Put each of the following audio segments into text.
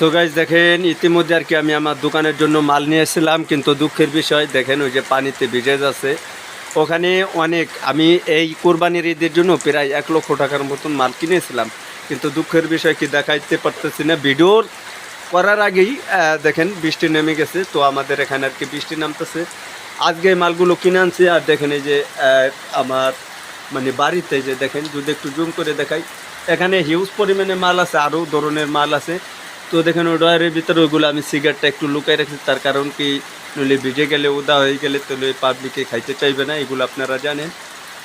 So guys দেখেন ইতিমধ্যে আর কি আমি আমার দোকানের জন্য মাল নিয়ে এসেছিলাম, কিন্তু দুঃখের বিষয় দেখেন ওই যে পানিতে ভিজে যাচ্ছে। ওখানে অনেক আমি এই কোরবানির ঈদের জন্য প্রায় 1 লক্ষ টাকার মতন মাল কিনেছিলাম, কিন্তু দুঃখের বিষয় কি দেখাইতে পারতেছি না। ভিডিওর করার আগেই দেখেন বৃষ্টি নেমে গেছে। তো আমাদের এখানে আর কি বৃষ্টি নামতেছে। আজকে মালগুলো কিনে আনছি। আর দেখেন এই যে আমার মানে বাড়িতে যে দেখেন, যদি একটু জুম করে দেখাই, এখানে হিউজ পরিমাণে মাল আছে, আরও ধরনের মাল আছে। তো দেখেন ওই ড্রয়ারের ভিতরে ওইগুলো আমি সিগারেটটা একটু লুকাই রাখছি, তার কারণ কি নইলে ভিজে গেলে উদা হয়ে গেলে তাহলে পাবলিকে খাইতে চাইবে না, এগুলো আপনারা জানেন।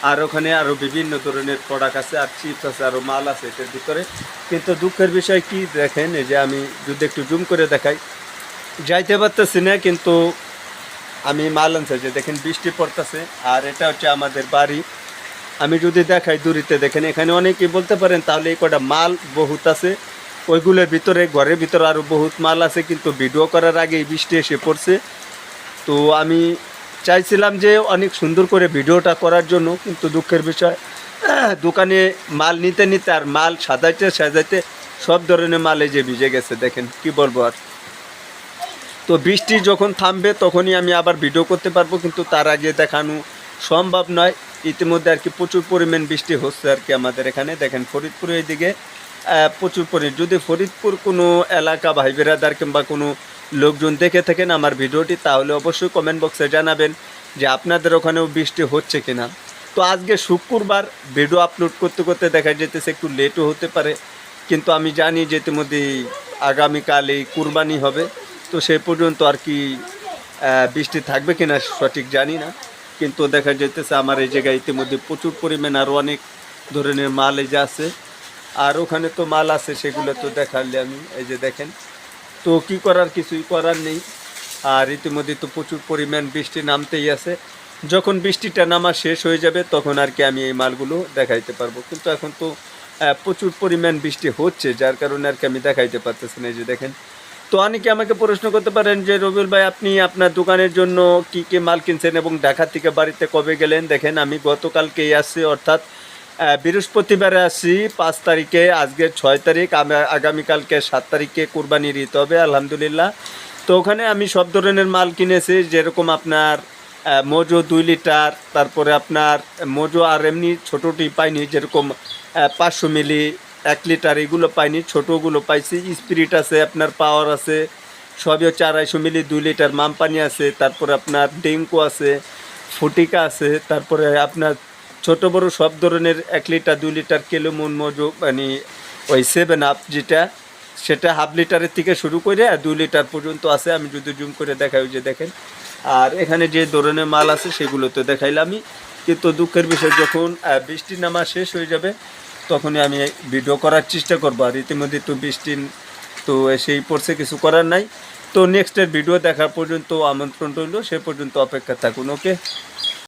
আর ওখানে আরও বিভিন্ন ধরনের প্রোডাক্ট আছে, আর চিপস আছে, আরও মাল আছে এটার ভিতরে। কিন্তু দুঃখের বিষয় কি দেখেন, এই যে আমি যদি একটু জুম করে দেখাই, যাইতে পারতেছি না, কিন্তু আমি মাল আনছি যে দেখেন বৃষ্টি পড়তেছে। আর এটা হচ্ছে আমাদের বাড়ি। আমি যদি দেখাই দূরিতে দেখেন, এখানে অনেকেই বলতে পারেন তাহলে এই কটা মাল বহুত আছে, ওইগুলোর ভিতরে ঘরের ভিতরে আরও বহুত মাল আছে, কিন্তু ভিডিও করার আগেই বৃষ্টি এসে পড়ছে। তো আমি চাইছিলাম যে অনেক সুন্দর করে ভিডিওটা করার জন্য, কিন্তু দুঃখের বিষয় দোকানে মাল নিতে নিতে আর মাল সাজাইতে সব ধরনের মাল এই যে ভিজে গেছে। দেখেন কি বলবো আর। তো বৃষ্টি যখন থামবে তখনই আমি আবার ভিডিও করতে পারবো, কিন্তু তার আগে দেখানো সম্ভব নয়। ইতিমধ্যে আর কি প্রচুর পরিমাণ বৃষ্টি হচ্ছে আর কি আমাদের এখানে। দেখেন ফরিদপুর এইদিকে প্রচুর পরিমাণ, যদি ফরিদপুর কোনো এলাকা ভাই বেরাদার কিংবা কোনো লোকজন দেখে থাকেন আমার ভিডিওটি, তাহলে অবশ্যই কমেন্ট বক্সে জানাবেন যে আপনাদের ওখানেও বৃষ্টি হচ্ছে কিনা। তো আজকে শুক্রবার, ভিডিও আপলোড করতে করতে দেখা যেতেছে একটু লেটও হতে পারে, কিন্তু আমি জানি যে ইতিমধ্যে আগামীকাল এই কুরবানি হবে। তো সেই পর্যন্ত আর কি বৃষ্টি থাকবে কিনা সঠিক জানি না, কিন্তু দেখা যেতেছে আমার এই জায়গায় ইতিমধ্যে প্রচুর পরিমাণ আরও অনেক ধরনের মাল এই যে আছে। আর ওখানে তো মাল আছে, সেগুলো তো দেখালে আমি এই যে দেখেন। তো কি করার, কিছুই করার নেই। আর ইতিমধ্যে তো প্রচুর পরিমাণ বৃষ্টি নামতেই আছে। যখন বৃষ্টিটা নামা শেষ হয়ে যাবে তখন আর কি আমি এই মালগুলো দেখাইতে পারবো, কিন্তু এখন তো প্রচুর পরিমাণ বৃষ্টি হচ্ছে, যার কারণে আর কি আমি দেখাইতে পারতেছি না। এই যে দেখেন। তো অনেকে আমাকে প্রশ্ন করতে পারেন যে রবিউল ভাই, আপনি আপনার দোকানের জন্য কি কি মাল কিনছেন এবং ঢাকা থেকে বাড়িতে কবে গেলেন। দেখেন আমি গতকালকেই আসছি, অর্থাৎ বৃহস্পতিবারে আসছি 5 তারিখে, আজকে 6 তারিখ, আগামীকালকে 7 তারিখে কুরবানির ঈদ হবে আলহামদুলিল্লাহ। তো ওখানে আমি সব ধরনের মাল কিনেছি, যেরকম আপনার মোজো 2 লিটার, তারপরে আপনার মোজো আর এমনি ছোটোটি পাইনি, যেরকম 500 মিলি 1 লিটার এগুলো পাইনি, ছোটোগুলো পাইছি। স্পিরিট আছে, আপনার পাওয়ার আছে, সবই হচ্ছে 250 মিলি 2 লিটার মামপানি আছে, তারপরে আপনার ডেঙ্কো আছে, ফুটিকা আছে, তারপরে আপনার ছোট বড় সব ধরনের 1 লিটার 2 লিটার কেলোমন মোজো, মানে ওই 7 আপ যেটা, সেটা হাফ লিটারের থেকে শুরু করে 2 লিটার পর্যন্ত আছে। আমি যদি জুম করে দেখাই, ওই যে দেখেন। আর এখানে যে ধরনের মাল আছে সেগুলো তো দেখাইলামই, কিন্তু দুঃখের বিষয় যখন বৃষ্টি নামা শেষ হয়ে যাবে তখনই আমি ভিডিও করার চেষ্টা করবো। আর ইতিমধ্যে তো বৃষ্টি তো এসেই পড়ছে, কিছু করার নাই। তো নেক্সটের ভিডিও দেখার পর্যন্ত আমন্ত্রণ রইল, সে পর্যন্ত অপেক্ষা থাকুন। ওকে।